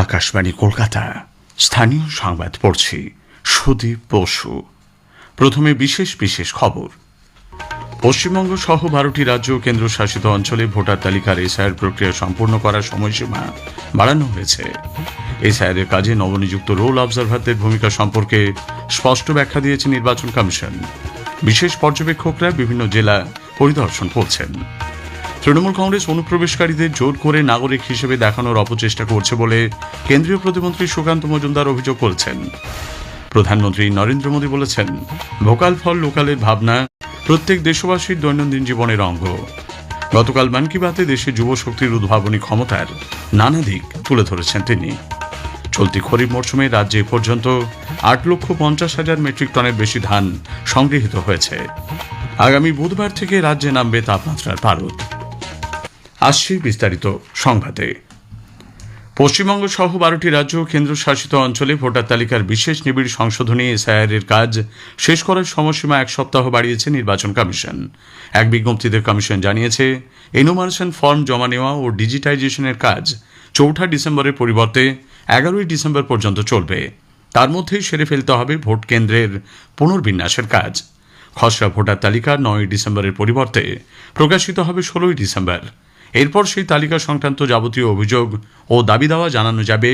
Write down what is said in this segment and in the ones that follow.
আকাশবাণী কলকাতা স্থানীয় সংবাদ পড়ছি সুদীপ বসু। প্রথমে বিশেষ বিশেষ খবর। পশ্চিমবঙ্গ সহ 12টি রাজ্য ও কেন্দ্রশাসিত অঞ্চলে ভোটার তালিকার এসআইআর প্রক্রিয়া সম্পূর্ণ করার সময়সীমা বাড়ানো হয়েছে। এসআইআর এর কাজে নবনিযুক্ত রোল অবজারভারদের ভূমিকা সম্পর্কে স্পষ্ট ব্যাখ্যা দিয়েছে নির্বাচন কমিশন। বিশেষ পর্যবেক্ষকরা বিভিন্ন জেলা পরিদর্শন করছেন। তৃণমূল কংগ্রেস অনুপ্রবেশকারীদের জোর করে নাগরিক হিসেবে দেখানোর অপচেষ্টা করছে বলে কেন্দ্রীয় প্রতিমন্ত্রী সুকান্ত মজুমদার অভিযোগ করেছেন। প্রধানমন্ত্রী নরেন্দ্র মোদী বলেছেন, ভোকাল ফর লোকালের ভাবনা প্রত্যেক দেশবাসীর দৈনন্দিন জীবনের অঙ্গ। গতকাল মন কি বাতে দেশের যুব শক্তির উদ্ভাবনী ক্ষমতার নানা দিক তুলে ধরেছেন তিনি। চলতি খরিফ মরশুমে রাজ্যে এ পর্যন্ত 8,50,000 মেট্রিক টনের বেশি ধান সংগৃহীত হয়েছে। আগামী বুধবার থেকে রাজ্যে নামবে তাপমাত্রার পারদ। আসছি বিস্তারিত সংবাদে। পশ্চিমবঙ্গ সহ 12টি রাজ্য ও কেন্দ্রশাসিত অঞ্চলে ভোটার তালিকার বিশেষ নিবিড় সংশোধনী এসআইআর এর কাজ শেষ করার সময়সীমা 1 সপ্তাহ বাড়িয়েছে নির্বাচন কমিশন। এক বিজ্ঞপ্তিতে কমিশন জানিয়েছে, এনুমারেশন ফর্ম জমা নেওয়া ও ডিজিটাইজেশনের কাজ 4 ডিসেম্বরের পরিবর্তে 11 ডিসেম্বর পর্যন্ত চলবে। তার মধ্যেই সেরে ফেলতে হবে ভোট কেন্দ্রের পুনর্বিন্যাসের কাজ। খসড়া ভোটার তালিকা 9 ডিসেম্বরের পরিবর্তে প্রকাশিত হবে 16 ডিসেম্বর। এরপর সেই তালিকা সংক্রান্ত যাবতীয় অভিযোগ ও দাবি দাওয়া জানানো যাবে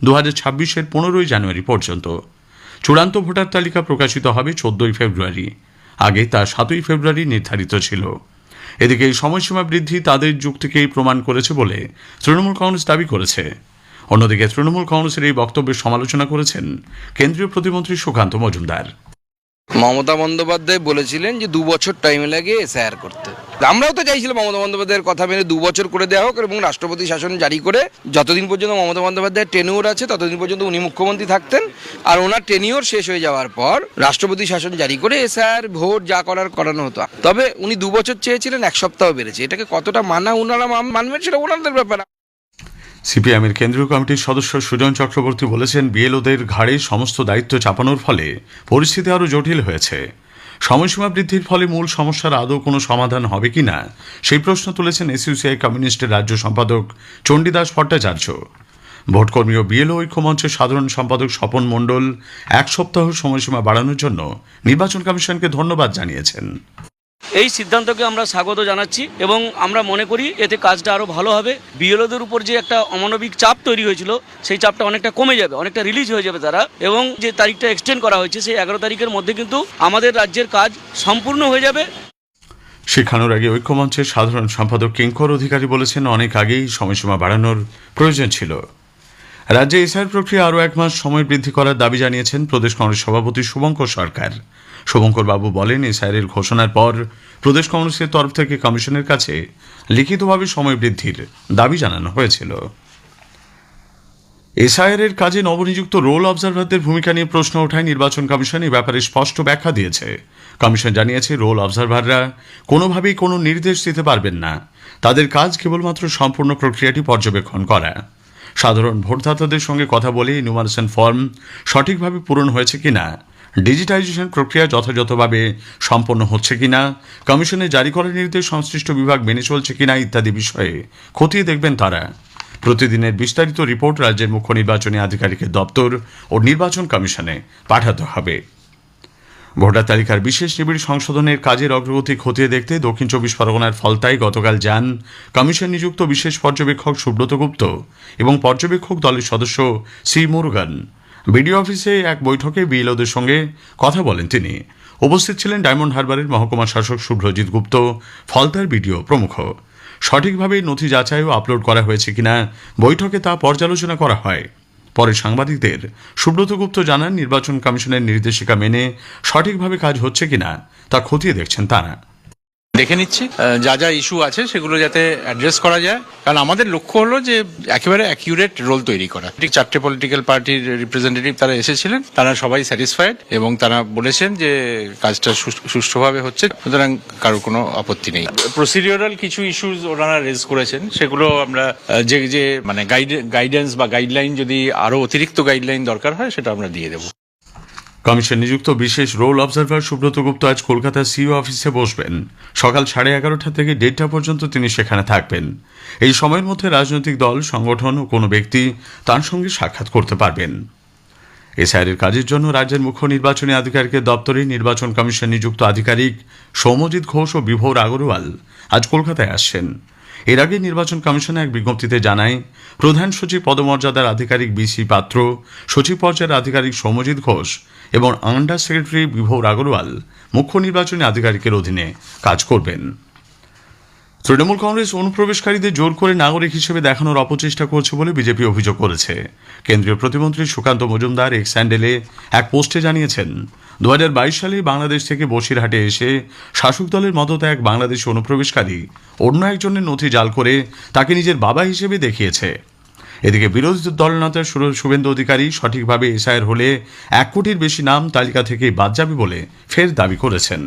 2026-এর 15 জানুয়ারি পর্যন্ত। চূড়ান্ত ভোটার তালিকা প্রকাশিত হবে 14 ফেব্রুয়ারি। আগে তা 7 ফেব্রুয়ারি নির্ধারিত ছিল। এদিকে এই সময়সীমা বৃদ্ধি তাদের যুক্তিকেই প্রমাণ করেছে বলে তৃণমূল কংগ্রেস দাবি করেছে। অন্যদিকে তৃণমূল কংগ্রেসের এই বক্তব্যের সমালোচনা করেছেন কেন্দ্রীয় প্রতিমন্ত্রী সুকান্ত মজুমদার। মমতা বন্দ্যোপাধ্যায় বলেছিলেন যে 2 বছর টাইম লাগে এসআইআর করতে। আমরাও তো চাইছিলাম মমতা বন্দ্যোপাধ্যায়ের কথা মেনে 2 বছর করে দেওয়া হোক এবং রাষ্ট্রপতি শাসন জারি করে যতদিন পর্যন্ত মমতা বন্দ্যোপাধ্যায়ের টেনিওর আছে ততদিন পর্যন্ত উনি মুখ্যমন্ত্রী থাকতেন, আর ওনার টেনিওর শেষ হয়ে যাওয়ার পর রাষ্ট্রপতি শাসন জারি করে এসআইআর ভোট যা করানো হতো। তবে উনি 2 বছর চেয়েছিলেন, 1 সপ্তাহ বেড়েছে। এটাকে কতটা মানা ওনারা মানবেন সেটা ওনাদের ব্যাপার। সিপিএমের কেন্দ্রীয় কমিটির সদস্য সুজন চক্রবর্তী বলেছেন, বিএলওদের ঘাড়ে সমস্ত দায়িত্ব চাপানোর ফলে পরিস্থিতি আরও জটিল হয়েছে। সময়সীমা বৃদ্ধির ফলে মূল সমস্যার আদৌ কোনো সমাধান হবে কিনা সেই প্রশ্ন তুলেছেন এসইউসিআই কমিউনিস্টের রাজ্য সম্পাদক চণ্ডীদাস ভট্টাচার্য। ভোটকর্মী ও বিএলও ঐক্যমঞ্চের সাধারণ সম্পাদক স্বপন মণ্ডল 1 সপ্তাহ সময়সীমা বাড়ানোর জন্য নির্বাচন কমিশনকে ধন্যবাদ জানিয়েছেন। এই সিদ্ধান্তকে আমরা স্বাগত জানাচ্ছি এবং আমরা মনে করি এতে কাজটা আরও ভালো হবে। বিএলওদের উপর যে একটা অমানবিক চাপ তৈরি হয়েছিল সেই চাপটা অনেকটা কমে যাবে, অনেকটা রিলিজ হয়ে যাবে তারা, এবং যে তারিখটা এক্সটেন্ড করা হয়েছে সেই 11 তারিখের মধ্যে কিন্তু আমাদের রাজ্যের কাজ সম্পূর্ণ হয়ে যাবে। শেখানোর আগে ঐক্যমঞ্চের সাধারণ সম্পাদক কিঙ্কর অধিকারী বলেছেন, অনেক আগেই সময়সীমা বাড়ানোর প্রয়োজন ছিল। রাজ্যে এসআইআর প্রক্রিয়া আরও 1 মাস সময় বৃদ্ধি করার দাবি জানিয়েছেন প্রদেশ কংগ্রেস সভাপতি শুভঙ্কর সরকার। শুভঙ্কর বাবু বলেন, এসআইআর ঘোষণার পর প্রদেশ কংগ্রেসের তরফ থেকে কমিশনের কাছে লিখিতভাবে সময় বৃদ্ধির দাবি জানানো হয়েছিল। এসআইআর এর কাজে নবনিযুক্ত রোল অবজারভারদের ভূমিকা নিয়ে প্রশ্ন ওঠায় নির্বাচন কমিশন এ ব্যাপারে স্পষ্ট ব্যাখ্যা দিয়েছে। কমিশন জানিয়েছে, রোল অবজারভাররা কোনোভাবেই কোনো নির্দেশ দিতে পারবেন না। তাদের কাজ কেবলমাত্র সম্পূর্ণ প্রক্রিয়াটি পর্যবেক্ষণ করা। সাধারণ ভোটদাতাদের সঙ্গে কথা বলে এনুমারেশন ফর্ম সঠিকভাবে পূরণ হয়েছে কিনা, ডিজিটাইজেশন প্রক্রিয়া যথাযথভাবে সম্পন্ন হচ্ছে কিনা, কমিশনে জারি করা নির্দেশ সংশ্লিষ্ট বিভাগ মেনে চলছে কিনা ইত্যাদি বিষয়ে খতিয়ে দেখবেন তারা। প্রতিদিনের বিস্তারিত রিপোর্ট রাজ্যের মুখ্য নির্বাচনী আধিকারিকের দপ্তর ও নির্বাচন কমিশনে পাঠাতে হবে। ভোটার তালিকার বিশেষ নিবিড় সংশোধনের কাজের অগ্রগতি খতিয়ে দেখতে দক্ষিণ 24 পরগনার ফলতায় গতকাল যান কমিশন নিযুক্ত বিশেষ পর্যবেক্ষক সুব্রত গুপ্ত এবং পর্যবেক্ষক দলের সদস্য সি মুরুগান। বিডিও অফিসে এক বৈঠকে বিএলওদের সঙ্গে কথা বলেন তিনি। উপস্থিত ছিলেন ডায়মন্ড হারবারের মহকুমা শাসক শুভ্রজিৎ গুপ্ত, ফলতার বিডিও প্রমুখ। সঠিকভাবে নথি যাচাই ও আপলোড করা হয়েছে কিনা বৈঠকে তা পর্যালোচনা করা হয়। পরে সাংবাদিকদের সুব্রত গুপ্ত জানান, নির্বাচন কমিশনের নির্দেশিকা মেনে সঠিকভাবে কাজ হচ্ছে কিনা তা খতিয়ে দেখছেন তারা। দেখে নিচ্ছি যা যা ইস্যু আছে সেগুলো যাতে অ্যাড্রেস করা যায়, কারণ আমাদের লক্ষ্য হলো যে একেবারে অ্যাকিউরেট রোল তৈরি করা। ঠিক 4টে পলিটিক্যাল পার্টির রিপ্রেজেন্টেটিভ তারা এসেছিলেন, তারা সবাই স্যাটিসফাইড এবং তারা বলেছেন যে কাজটা সুষ্ঠুভাবে হচ্ছে, সুতরাং কারো কোনো আপত্তি নেই। প্রসিডিওরাল কিছু ইস্যুস ওনারা রেজ করেছেন, সেগুলো আমরা যে মানে গাইডেন্স বা গাইডলাইন, যদি আরো অতিরিক্ত গাইডলাইন দরকার হয় সেটা আমরা দিয়ে দেবো। কমিশন নিযুক্ত বিশেষ রোল অবজারভার সুব্রত গুপ্ত আজ কলকাতা সিইও অফিসে বসবেন। সকাল 11:30 থেকে 1:30 পর্যন্ত তিনি সেখানে থাকবেন। এই সময়ের মধ্যে রাজনৈতিক দল, সংগঠন ও কোনো ব্যক্তি তার সঙ্গে সাক্ষাৎ করতে পারবেন। এসআইআরের কাজের জন্য রাজ্যের মুখ্য নির্বাচনী আধিকারিকের দপ্তরে নির্বাচন কমিশন নিযুক্ত আধিকারিক সৌম্যজিৎ ঘোষ ও বিভোর আগরওয়াল আজ কলকাতায় আসছেন। এর আগে নির্বাচন কমিশন এক বিজ্ঞপ্তিতে জানায়, প্রধান সচিব পদমর্যাদার আধিকারিক বিসি পাত্র, সচিব পর্যায়ের আধিকারিক সৌম্যজিৎ ঘোষ এবং আন্ডার সেক্রেটারি বিভোর আগরওয়াল মুখ্য নির্বাচনী আধিকারিকের অধীনে কাজ করবেন। তৃণমূল কংগ্রেস অনুপ্রবেশকারীদের জোর করে নাগরিক হিসেবে দেখানোর অপচেষ্টা করছে বলে বিজেপি অভিযোগ করেছে। কেন্দ্রীয় প্রতিমন্ত্রী সুকান্ত মজুমদার এক্স হ্যান্ডেলে এক পোস্টে জানিয়েছেন, 2022 সালে বাংলাদেশ থেকে বসিরহাটে এসে শাসক দলের মদতে এক বাংলাদেশি অনুপ্রবেশকারী অন্য একজনের নথি জাল করে তাকে নিজের বাবা হিসেবে দেখিয়েছে। এদিকে বিরোধী দলনেতা শুভেন্দু অধিকারী সঠিকভাবে এসআইআর হলে 1 কোটির বেশি নাম তালিকা থেকে বাদ যাবে বলে ফের দাবি করেছেন।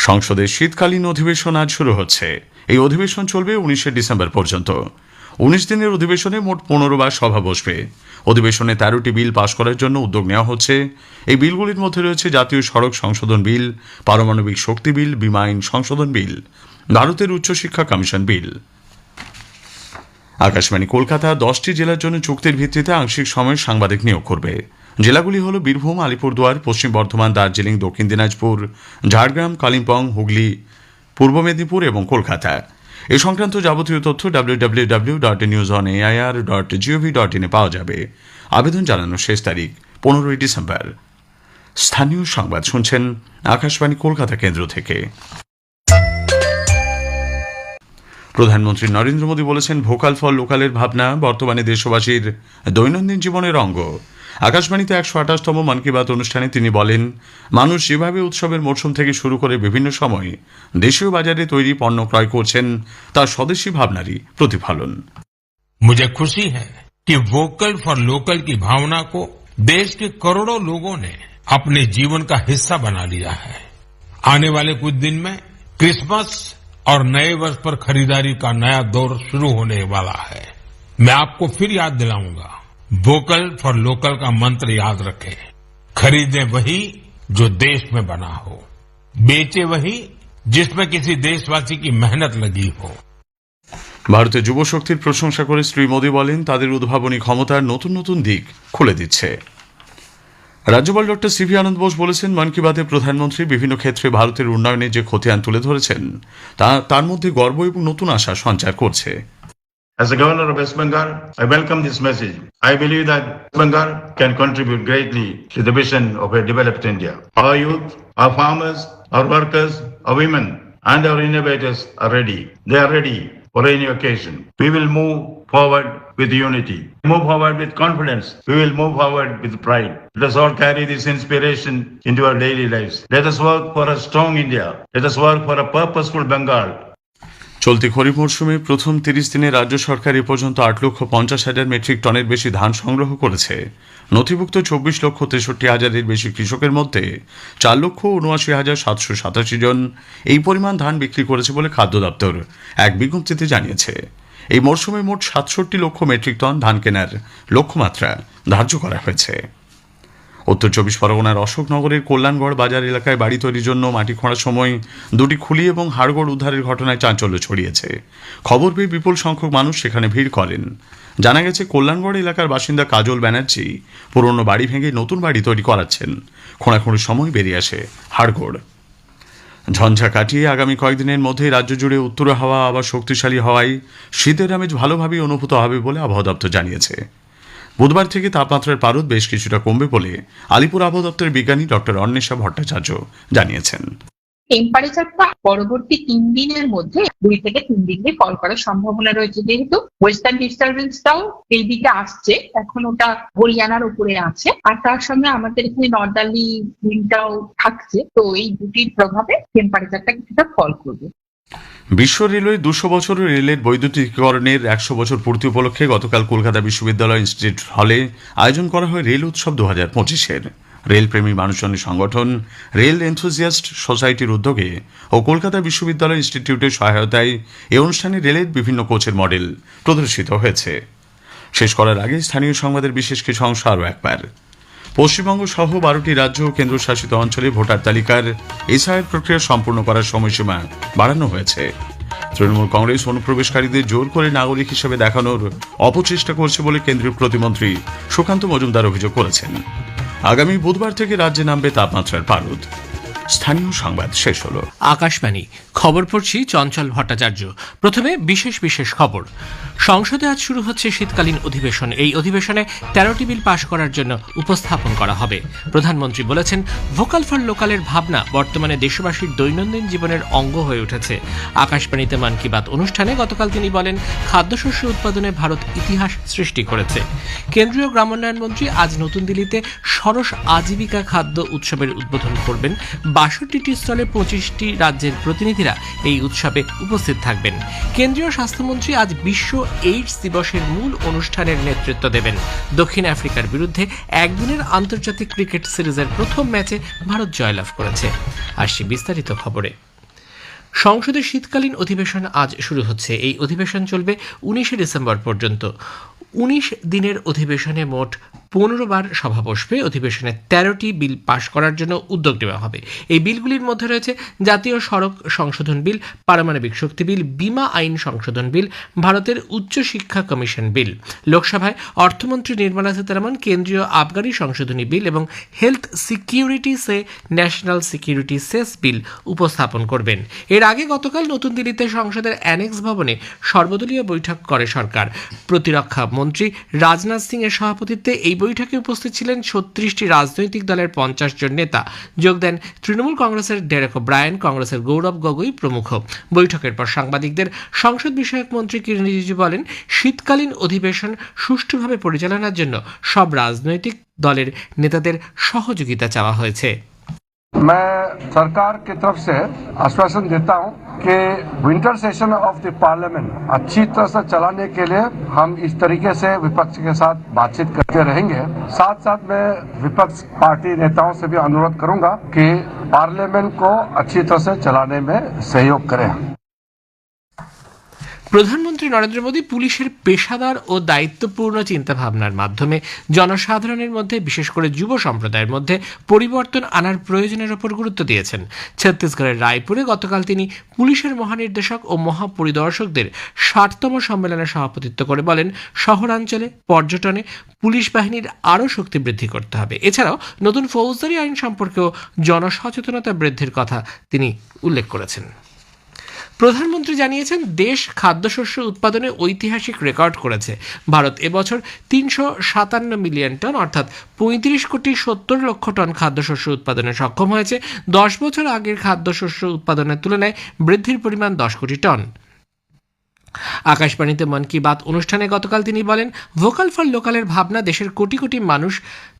সংসদের শীতকালীন অধিবেশন আজ শুরু হচ্ছে। এই অধিবেশন চলবে 19 ডিসেম্বর পর্যন্ত। 19 দিনের অধিবেশনে মোট 15 বার সভা বসবে। অধিবেশনে 13টি বিল পাশ করার জন্য উদ্যোগ নেওয়া হচ্ছে। এই বিলগুলির মধ্যে রয়েছে জাতীয় সড়ক সংশোধন বিল, পারমাণবিক শক্তি বিল, বীমা আইন সংশোধন বিল, ভারতের উচ্চশিক্ষা কমিশন বিল। আকাশবাণী কলকাতা 10টি জেলার জন্য চুক্তির ভিত্তিতে আংশিক সময় সাংবাদিক নিয়োগ করবে। জেলাগুলি হল বীরভূম, আলিপুরদুয়ার, পশ্চিম বর্ধমান, দার্জিলিং, দক্ষিণ দিনাজপুর, ঝাড়গ্রাম, কালিম্পং, হুগলি, পূর্ব মেদিনীপুর এবং কলকাতা। এ সংক্রান্ত যাবতীয় তথ্য www.newsonair.gov.in এ পাওয়া যাবে। আবেদন জানানোর শেষ তারিখ 15 ডিসেম্বর। স্থানীয় সংবাদ শুনছেন আকাশবাণী কলকাতা কেন্দ্র থেকে। প্রধানমন্ত্রী নরেন্দ্র মোদী বলেছেন, ভোকাল ফর লোকালের ভাবনা বর্তমানে দেশবাসীর দৈনন্দিন জীবনের অঙ্গ। আকাশবাণীতে 128তম মন কি বাত অনুষ্ঠানে তিনি বলেন, মানুষ যেভাবে উৎসবের মরশুম থেকে শুরু করে বিভিন্ন সময় দেশীয় বাজারে তৈরি পণ্য ক্রয় করছেন, তা স্বদেশী ভাবনারই প্রতিফলন। मुझे खुशी है कि वोकल फॉर लोकल की भावना को देश के करोड़ों लोगों ने अपने जीवन का हिस्सा बना लिया है। आने वाले कुछ दिन में क्रिसमस और नए वर्ष पर खरीदारी का नया दौर शुरू होने वाला है। मैं आपको फिर याद दिलाऊंगा, वोकल फॉर लोकल का मंत्र याद रखें। खरीदें वही जो देश में बना हो, बेचे वही जिसमें किसी देशवासी की मेहनत लगी हो। ভারতের যুব শক্তির প্রশংসা করে শ্রী মোদী বলেন, তাদের উদ্ভাবনী ক্ষমতার নতুন নতুন দিক খুলে দিচ্ছে। রাজ্যপাল ডক্টর সিভি আনন্দ বোস বলেছেন, মন কি বাতে প্রধানমন্ত্রী বিভিন্ন ক্ষেত্রে ভারতের উন্নয়নে যে খতিয়ান তুলে ধরেছেন তার মধ্যে গর্ব এবং নতুন আশা সঞ্চার করছে। As the Governor of West Bengal, I welcome this message. I believe that West Bengal can contribute greatly to the vision of a developed India. Our youth, our farmers, our workers, our women, and our innovators are ready. They are ready for any occasion. We will move forward with unity. Move forward with confidence. We will move forward with pride. Let us all carry this inspiration into our daily lives. Let us work for a strong India. Let us work for a purposeful Bengal. চলতি খরিফ মরশুমে প্রথম 30 দিনে রাজ্য সরকার এ পর্যন্ত 8,50,000 metric টনের বেশি ধান সংগ্রহ করেছে। নথিভুক্ত 24,63,000-এর বেশি কৃষকের মধ্যে 4,79,787 জন এই পরিমাণ ধান বিক্রি করেছে বলে খাদ্য দপ্তর এক বিজ্ঞপ্তিতে জানিয়েছে। এই মরশুমে মোট 67 লক্ষ মেট্রিক টন ধান কেনার লক্ষ্যমাত্রা ধার্য করা হয়েছে। উত্তর 24 পরগনার অশোকনগরের কল্যাণগড় বাজার এলাকায় বাড়ি তৈরির জন্য মাটি খোঁড়ার সময় দুটি খুলি এবং হাড়গোড় উদ্ধারের ঘটনায় চাঞ্চল্য ছড়িয়েছে। খবর পেয়ে বিপুল সংখ্যক মানুষ সেখানে ভিড় করেন। জানা গেছে, কল্যাণগড় এলাকার বাসিন্দা কাজল ব্যানার্জি পুরনো বাড়ি ভেঙে নতুন বাড়ি তৈরি করাচ্ছেন। খোঁড়াখুঁড়ির সময় বেরিয়ে আসে হাড়গোড়। ঝঞ্ঝা কাটিয়ে আগামী কয়েকদিনের মধ্যেই রাজ্য জুড়ে উত্তর হাওয়া আবার শক্তিশালী হওয়ায় শীতের আমেজ ভালোভাবেই অনুভূত হবে বলে আবহাওয়া দপ্তর জানিয়েছে। বুধবার থেকে তাপমাত্রার পারদ বেশ কিছুটা কমবে বলে আলিপুর আবহাওয়া দপ্তরের বিজ্ঞানী ডক্টর অন্বেষা ভট্টাচার্য জানিয়েছেন। টেম্পারেচারটা পরবর্তী 3 দিনের মধ্যে 2 থেকে 3 ডিগ্রি ফল করার সম্ভাবনা রয়েছে, যেহেতু ওয়েস্টার্ন ডিস্টারবেন্সটাও এই দিকে আসছে, এখন ওটা হরিয়ানার উপরে আছে, আর তার সঙ্গে আমাদের এখানে নর্দার্লি উইন্ডটাও থাকছে। তো এই দুটির প্রভাবে টেম্পারেচারটা কিছুটা ফল করবে। বিশ্ব রেলওয়ে 200 বছর রেলের বৈদ্যুতিকরণের 100 বছর পূর্তি উপলক্ষে গতকাল কলকাতা বিশ্ববিদ্যালয় ইনস্টিটিউট হলে আয়োজন করা হয় রেল উৎসব 2025-এর। রেলপ্রেমী মানুষজনের সংগঠন রেল এনথুজিয়াস্ট সোসাইটির উদ্যোগে ও কলকাতা বিশ্ববিদ্যালয় ইনস্টিটিউটের সহায়তায় এই অনুষ্ঠানে রেলের বিভিন্ন কোচের মডেল প্রদর্শিত হয়েছে। শেষ করার আগে স্থানীয় সংবাদের বিশেষ কিছু অংশ আরও একবার। পশ্চিমবঙ্গ সহ 12টি রাজ্য ও কেন্দ্রশাসিত অঞ্চলে ভোটার তালিকার এসআইআর প্রক্রিয়া সম্পূর্ণ করার সময়সীমা বাড়ানো হয়েছে। তৃণমূল কংগ্রেস অনুপ্রবেশকারীদের জোর করে নাগরিক হিসেবে দেখানোর অপচেষ্টা করছে বলে কেন্দ্রীয় প্রতিমন্ত্রী সুকান্ত মজুমদার অভিযোগ করেছেন। আগামী বুধবার থেকে রাজ্যে নামবে তাপমাত্রার পারদ। স্থানীয় সংবাদ শেষ হলো। আকাশবাণী খবর পড়ছি চঞ্চল ভট্টাচার্য। প্রথমে বিশেষ খবর। সংসদে আজ শুরু হচ্ছে শীতকালীন অধিবেশন। এই অধিবেশনে 13টি বিল পাশ করার জন্য উপস্থাপন করা হবে। প্রধানমন্ত্রী বলেছেন, ভোকাল ফর লোকালের ভাবনা বর্তমানে দেশবাসীর দৈনন্দিন জীবনের অঙ্গ হয়ে উঠেছে। আকাশবাণীতে মন কি বাত অনুষ্ঠানে গতকাল তিনি বলেন, খাদ্যশস্য উৎপাদনে ভারত ইতিহাস সৃষ্টি করেছে। কেন্দ্রীয় গ্রামোন্নয়ন মন্ত্রী আজ নতুন দিল্লিতে সরস আজীবিকা খাদ্য উৎসবের উদ্বোধন করবেন। 62টি স্টলে 25টি রাজ্যের প্রতিনিধিরা এই উৎসবে উপস্থিত থাকবেন। কেন্দ্রীয় স্বাস্থ্যমন্ত্রী আজ বিশ্ব এইডস দিবসের মূল অনুষ্ঠানের নেতৃত্ব দেবেন। দক্ষিণ আফ্রিকার বিরুদ্ধে একদিনের আন্তর্জাতিক ক্রিকেট সিরিজের প্রথম ম্যাচে ভারত জয়লাভ করেছে। আসছি বিস্তারিত খবরে। সংসদের শীতকালীন অধিবেশন আজ শুরু হচ্ছে। এই অধিবেশন চলবে 19শে ডিসেম্বর পর্যন্ত। 19 দিনের অধিবেশনে মোট 15 বার সভা বসবে। অধিবেশনে 13টি বিল পাশ করার জন্য উদ্যোগ নেওয়া হবে। এই বিলগুলির মধ্যে রয়েছে জাতীয় সড়ক সংশোধন বিল, পারমাণবিক শক্তি বিল, বীমা আইন সংশোধন বিল, ভারতের উচ্চ শিক্ষা কমিশন বিল। লোকসভায় অর্থমন্ত্রী নির্মলা সীতারামন কেন্দ্রীয় আবগারি সংশোধনী বিল এবং হেলথ সিকিউরিটি সে ন্যাশনাল সিকিউরিটি সেস বিল উপস্থাপন করবেন। এর আগে গতকাল নতুন দিল্লিতে সংসদের অ্যানেক্স ভবনে সর্বদলীয় বৈঠক করে সরকার। প্রতিরক্ষা মন্ত্রী রাজনাথ সিং এর সভাপতিত্বে এই বৈঠকে উপস্থিত ছিলেন 36টি রাজনৈতিক দলের 50 জন নেতা। যোগ দেন তৃণমূল কংগ্রেসের ডেরেক ওব্রায়েন, কংগ্রেসের গৌরব গগৈ প্রমুখ। বৈঠকের পর সাংবাদিকদের সংসদ বিষয়ক মন্ত্রী কিরণ রিজিজু বলেন, শীতকালীন অধিবেশন সুষ্ঠুভাবে পরিচালনার জন্য সব রাজনৈতিক দলের নেতাদের সহযোগিতা চাওয়া হয়েছে। मैं सरकार की तरफ से आश्वासन देता हूं कि winter session of the parliament अच्छी तरह से चलाने के लिए हम इस तरीके से विपक्ष के साथ बातचीत करते रहेंगे। साथ साथ मैं विपक्ष पार्टी नेताओं से भी अनुरोध करूंगा कि पार्लियामेंट को अच्छी तरह से चलाने में सहयोग करें। প্রধানমন্ত্রী নরেন্দ্র মোদী পুলিশের পেশাদার ও দায়িত্বপূর্ণ চিন্তাভাবনার মাধ্যমে জনসাধারণের মধ্যে, বিশেষ করে যুব সম্প্রদায়ের মধ্যে পরিবর্তন আনার প্রয়োজনের ওপর গুরুত্ব দিয়েছেন। ছত্তিশগড়ের রায়পুরে গতকাল তিনি পুলিশের মহানির্দেশক ও মহাপরিদর্শকদের 60তম সম্মেলনে সভাপতিত্ব করে বলেন, শহরাঞ্চলে পর্যটনে পুলিশ বাহিনীর আরও শক্তি বৃদ্ধি করতে হবে। এছাড়াও নতুন ফৌজদারি আইন সম্পর্কেও জনসচেতনতা বৃদ্ধির কথা তিনি উল্লেখ করেছেন। প্রধানমন্ত্রী জানিয়েছেন, দেশ খাদ্যশস্য উৎপাদনে ঐতিহাসিক রেকর্ড করেছে। ভারত এবছর 357 মিলিয়ন টন অর্থাৎ 35,70,00,000 টন খাদ্যশস্য উৎপাদনে সক্ষম হয়েছে। 10 বছর আগের খাদ্যশস্য উৎপাদনের তুলনায় বৃদ্ধির পরিমাণ 10 কোটি টন। আকাশবাণীতে মন কি বাত অনুষ্ঠানে গতকাল তিনি বলেন, ভোকাল ফর লোকালের ভাবনা দেশের কোটি কোটি মানুষ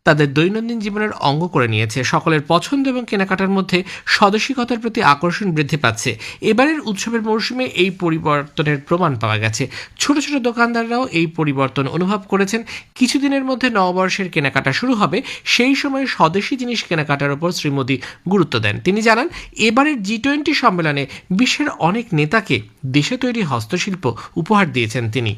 তাদের দৈনন্দিন জীবনের অঙ্গ করে নিয়েছে। সকলের পছন্দ এবং কেনাকাটার মধ্যে স্বদেশিকতার প্রতি আকর্ষণ বৃদ্ধি পাচ্ছে। এবারের উৎসবের মৌসুমে এই পরিবর্তনের প্রমাণ পাওয়া গেছে। ছোট ছোট দোকানদাররাও এই পরিবর্তন অনুভব করেছেন। কিছুদিনের মধ্যে নববর্ষের কেনাকাটা শুরু হবে, সেই সময় স্বদেশি জিনিস কেনাকাটার উপর শ্রী মোদী গুরুত্ব দেন। তিনি জানান, এবারের G20 সম্মেলনে বিশ্বের অনেক নেতাকে দেশে তৈরি হস্তশিল্প উপহার দিয়েছেন তিনি।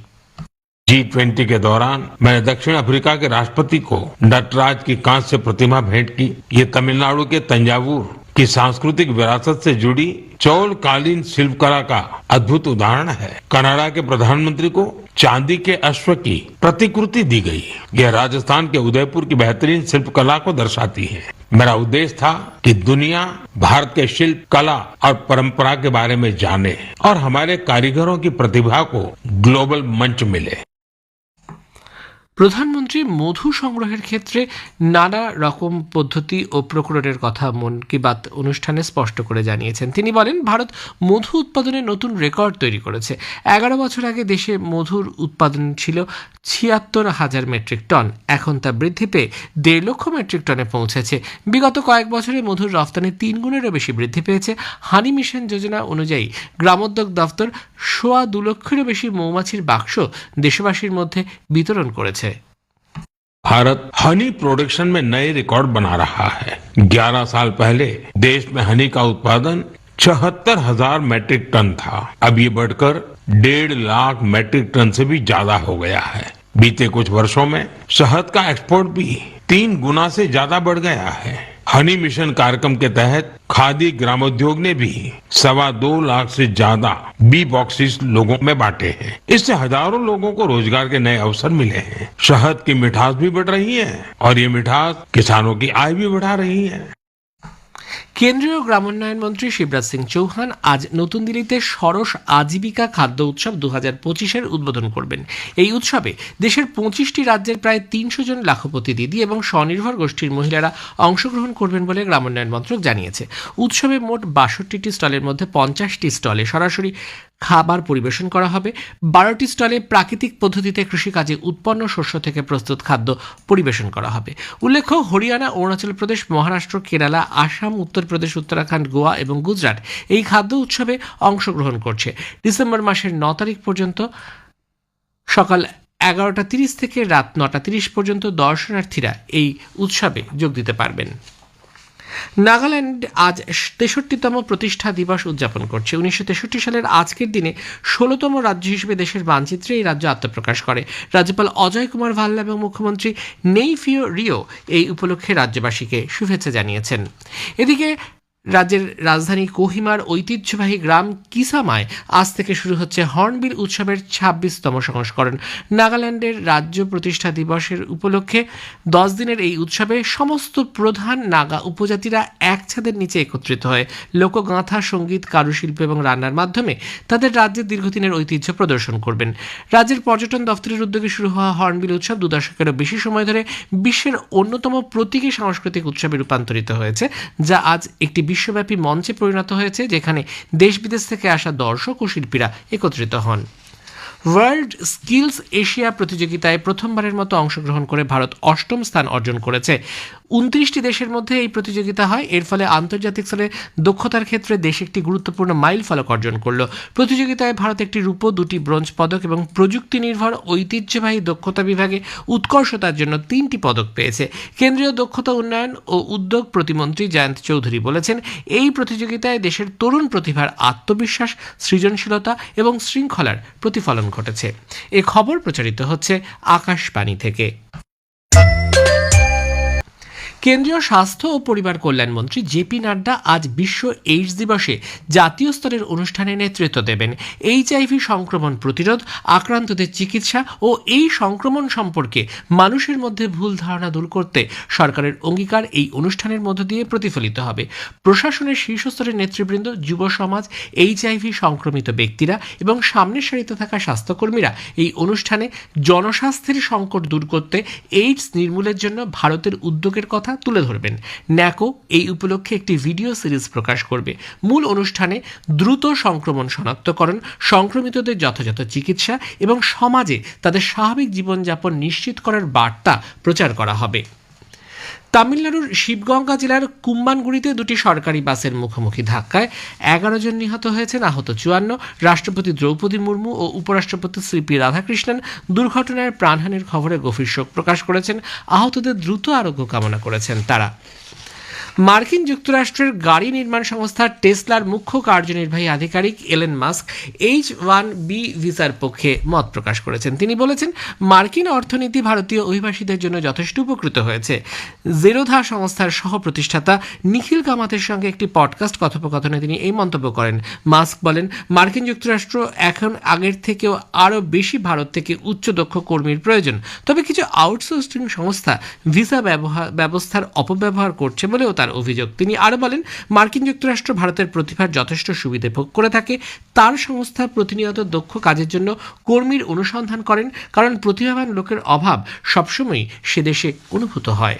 G20 के दौरान मैंने दक्षिण अफ्रीका के राष्ट्रपति को नटराज की कांस्य प्रतिमा भेंट की। ये तमिलनाडु के तंजावुर की सांस्कृतिक विरासत से जुड़ी चौल कालीन शिल्पकला का अद्भुत उदाहरण है। कनाडा के प्रधानमंत्री को चांदी के अश्व की प्रतिकृति दी गई। यह राजस्थान के उदयपुर की बेहतरीन शिल्पकला को दर्शाती है। मेरा उद्देश्य था कि दुनिया भारत के शिल्प कला और परंपरा के बारे में जाने और हमारे कारीगरों की प्रतिभा को ग्लोबल मंच मिले। প্রধানমন্ত্রী মধু সংগ্রহের ক্ষেত্রে নানা রকম পদ্ধতি ও প্রক্রিয়ার কথা মন কি বাত অনুষ্ঠানে স্পষ্ট করে জানিয়েছেন। তিনি বলেন, ভারত মধু উৎপাদনে নতুন রেকর্ড তৈরি করেছে। 11 বছর আগে দেশে মধুর উৎপাদন ছিল 76,000 মেট্রিক টন। এখন তা বৃদ্ধি পেয়ে 1.5 লক্ষ মেট্রিক টনে পৌঁছেছে। বিগত কয়েক বছরে মধুর রফতানি 3 গুণেরও বেশি বৃদ্ধি পেয়েছে। হানি মিশন যোজনা অনুযায়ী গ্রামোদ্যোগ দপ্তর 2.25 লক্ষেরও বেশি মৌমাছির বাক্স দেশবাসীর মধ্যে বিতরণ করেছে। भारत हनी प्रोडक्शन में नए रिकॉर्ड बना रहा है। 11 साल पहले देश में हनी का उत्पादन 76,000 मैट्रिक टन था। अब ये बढ़कर 1.5 लाख मैट्रिक टन से भी ज्यादा हो गया है। बीते कुछ वर्षों में शहद का एक्सपोर्ट भी 3 गुना से ज्यादा बढ़ गया है। हनी मिशन कार्यक्रम के तहत खादी ग्रामोद्योग ने भी 2.25 लाख से ज्यादा बी बॉक्सेस लोगों में बांटे हैं। इससे हजारों लोगों को रोजगार के नए अवसर मिले हैं। शहद की मिठास भी बढ़ रही है और ये मिठास किसानों की आय भी बढ़ा रही है। কেন্দ্রীয় গ্রামোন্নয়ন মন্ত্রী শিবরাজ সিং চৌহান আজ নতুন দিল্লিতে সরস আজীবিকা খাদ্য উৎসব 2025-এর উদ্বোধন করবেন। এই উৎসবে দেশের 25টি রাজ্যের প্রায় 300 জন লাখপতি দিদি এবং স্বনির্ভর গোষ্ঠীর মহিলারা অংশগ্রহণ করবেন বলে গ্রামোন্নয়ন মন্ত্রক জানিয়েছে। উৎসবে মোট 62টি স্টলের মধ্যে 50টি স্টলে সরাসরি খাবার পরিবেশন করা হবে। 12টি স্টলে প্রাকৃতিক পদ্ধতিতে কৃষিকাজে উৎপন্ন শস্য থেকে প্রস্তুত খাদ্য পরিবেশন করা হবে। উল্লেখ্য, হরিয়ানা, অরুণাচল প্রদেশ, মহারাষ্ট্র, কেরালা, আসাম, উত্তরপ্রদেশ, উত্তরাখণ্ড, গোয়া এবং গুজরাট এই খাদ্য উৎসবে অংশগ্রহণ করছে। ডিসেম্বর মাসের 9 তারিখ পর্যন্ত সকাল 11:30 থেকে রাত 9:30 পর্যন্ত দর্শনার্থীরা এই উৎসবে যোগ দিতে পারবেন। নাগাল্যান্ড আজ 63তম প্রতিষ্ঠা দিবস উদযাপন করছে। 1963 সালের আজকের দিনে 16তম রাজ্য হিসেবে দেশের মানচিত্রে এই রাজ্য আত্মপ্রকাশ করে। রাজ্যপাল অজয় কুমার ভাল্লা এবং মুখ্যমন্ত্রী নেইফিও রিও এই উপলক্ষে রাজ্যবাসীকে শুভেচ্ছা জানিয়েছেন। এদিকে রাজ্যের রাজধানী কোহিমার ঐতিহ্যবাহী গ্রাম কিসামায় আজ থেকে শুরু হচ্ছে হর্নবিল উৎসবের 26তম সংস্করণ। নাগাল্যান্ডের রাজ্য প্রতিষ্ঠা দিবসের উপলক্ষে 10 দিনের এই উৎসবে সমস্ত প্রধান নাগা উপজাতিরা এক ছাদের নিচে একত্রিত হয়ে লোকগাথা, সঙ্গীত, কারুশিল্প এবং রান্নার মাধ্যমে তাদের রাজ্যের দীর্ঘদিনের ঐতিহ্য প্রদর্শন করবেন। রাজ্যের পর্যটন দফতরের উদ্যোগে শুরু হওয়া হর্নবিল উৎসব 2 দশকেরও বেশি সময় ধরে বিশ্বের অন্যতম প্রতীকী সাংস্কৃতিক উৎসবে রূপান্তরিত হয়েছে, যা আজ একটি বিশ্বব্যাপী মঞ্চে পরিণত হয়েছে, যেখানে দেশ বিদেশ থেকে আসা দর্শক ও শিল্পীরা একত্রিত হন। ওয়ার্ল্ড স্কিলস এশিয়া প্রতিযোগিতায় প্রথমবারের মতো অংশগ্রহণ করে ভারত 8ম স্থান অর্জন করেছে। 29টি দেশের মধ্যে এই প্রতিযোগিতা হয়। এর ফলে আন্তর্জাতিক স্তরে দক্ষতার ক্ষেত্রে দেশ একটি গুরুত্বপূর্ণ মাইল ফলক অর্জন করল। প্রতিযোগিতায় ভারত একটি রূপো, 2টি ব্রোঞ্জ পদক এবং প্রযুক্তি নির্ভর ঐতিহ্যবাহী দক্ষতা বিভাগে উৎকর্ষতার জন্য 3টি পদক পেয়েছে। কেন্দ্রীয় দক্ষতা উন্নয়ন ও উদ্যোগ প্রতিমন্ত্রী জয়ন্ত চৌধুরী বলেছেন, এই প্রতিযোগিতায় দেশের তরুণ প্রতিভার আত্মবিশ্বাস, সৃজনশীলতা এবং শৃঙ্খলার প্রতিফলন ঘটেছে। এ খবর প্রচারিত হচ্ছে আকাশবাণী থেকে। কেন্দ্রীয় স্বাস্থ্য ও পরিবার কল্যাণ মন্ত্রী জেপি নাড্ডা আজ বিশ্ব এইডস দিবসে জাতীয় স্তরের অনুষ্ঠানে নেতৃত্ব দেবেন। এইচআইভি সংক্রমণ প্রতিরোধ, আক্রান্তদের চিকিৎসা ও এই সংক্রমণ সম্পর্কে মানুষের মধ্যে ভুল ধারণা দূর করতে সরকারের অঙ্গীকার এই অনুষ্ঠানের মধ্য দিয়ে প্রতিফলিত হবে। প্রশাসনের শীর্ষস্তরের নেতৃবৃন্দ, যুব সমাজ, এইচআইভি সংক্রমিত ব্যক্তিরা এবং সামনের সারিতে থাকা স্বাস্থ্যকর্মীরা এই অনুষ্ঠানে জনস্বাস্থ্যের সংকট দূর করতে এইডস নির্মূলের জন্য ভারতের উদ্যোগের কথা তুলে ধরবেন। ন্যাকো এই উপলক্ষে একটি ভিডিও সিরিজ প্রকাশ করবে। মূল অনুষ্ঠানে দ্রুত সংক্রমণ শনাক্তকরণ, সংক্রমিতদের যথাযথ চিকিৎসা এবং সমাজে তাদের স্বাভাবিক জীবনযাপন নিশ্চিত করার বার্তা প্রচার করা হবে। তামিলনাড়ুর শিবগঙ্গা জেলার কুম্বানগুড়িতে 2টি সরকারি বাসের মুখোমুখি ধাক্কায় 11 জন নিহত হয়েছেন, আহত 54। রাষ্ট্রপতি দ্রৌপদী মুর্মু ও উপরাষ্ট্রপতি শ্রী রাধাকৃষ্ণন দুর্ঘটনায় প্রাণহানির খবরে গভীর শোক প্রকাশ করেছেন। আহতদের দ্রুত আরোগ্য কামনা করেছেন তারা। মার্কিন যুক্তরাষ্ট্রের গাড়ি নির্মাণ সংস্থা টেসলার মুখ্য কার্যনির্বাহী আধিকারিক এলেন মাস্ক H-1B ভিসার পক্ষে মত প্রকাশ করেছেন। তিনি বলেছেন, মার্কিন অর্থনীতি ভারতীয় অভিবাসীদের জন্য যথেষ্ট উপকৃত হয়েছে। জেরোধা সংস্থার সহ প্রতিষ্ঠাতা নিখিল কামাতের সঙ্গে একটি পডকাস্ট কথোপকথনে তিনি এই মন্তব্য করেন। মাস্ক বলেন, মার্কিন যুক্তরাষ্ট্র এখন আগের থেকেও আরও বেশি ভারত থেকে উচ্চ দক্ষ কর্মীর প্রয়োজন। তবে কিছু আউটসোর্সিং সংস্থা ভিসা ব্যবস্থার অপব্যবহার করছে বলেও তার অভিযোগ। তিনি আরো বলেন, মার্কিন যুক্তরাষ্ট্র ভারতের প্রতিভার যথেষ্ট সুবিধে ভোগ করে থাকে। তার সংস্থা প্রতিনিয়ত দক্ষ কাজের জন্য কর্মীর অনুসন্ধান করেন, কারণ প্রতিভাবান লোকের অভাব সবসময় সে দেশে অনুভূত হয়।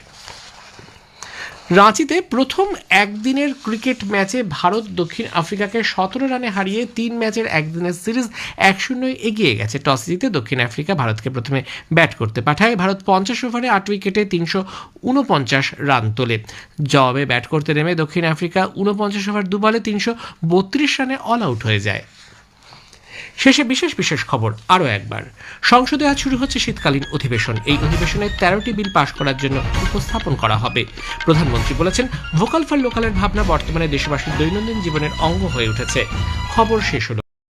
রাঁচিতে প্রথম একদিনের ক্রিকেট ম্যাচে ভারত দক্ষিণ আফ্রিকাকে 17 রানে হারিয়ে 3 ম্যাচের একদিনের সিরিজ 1-0 এগিয়ে গেছে। টস জিতে দক্ষিণ আফ্রিকা ভারতকে প্রথমে ব্যাট করতে পাঠায়। ভারত 50 ওভারে 8 উইকেটে 349 রান তোলে। জবাবে ব্যাট করতে নেমে দক্ষিণ আফ্রিকা 49 ওভার 2 বলে 332 রানে অল আউট হয়ে যায়। শেষে বিশেষ খবর আরও একবার। সংসদে আজ শুরু হচ্ছে শীতকালীন অধিবেশন। এই অধিবেশনে 13টি বিল পাশ করার জন্য উপস্থাপন করা হবে। প্রধানমন্ত্রী বলেছেন, ভোকাল ফর লোকালের ভাবনা বর্তমানে দেশবাসীর দৈনন্দিন জীবনের অঙ্গ হয়ে উঠেছে। খবর শেষ হলো।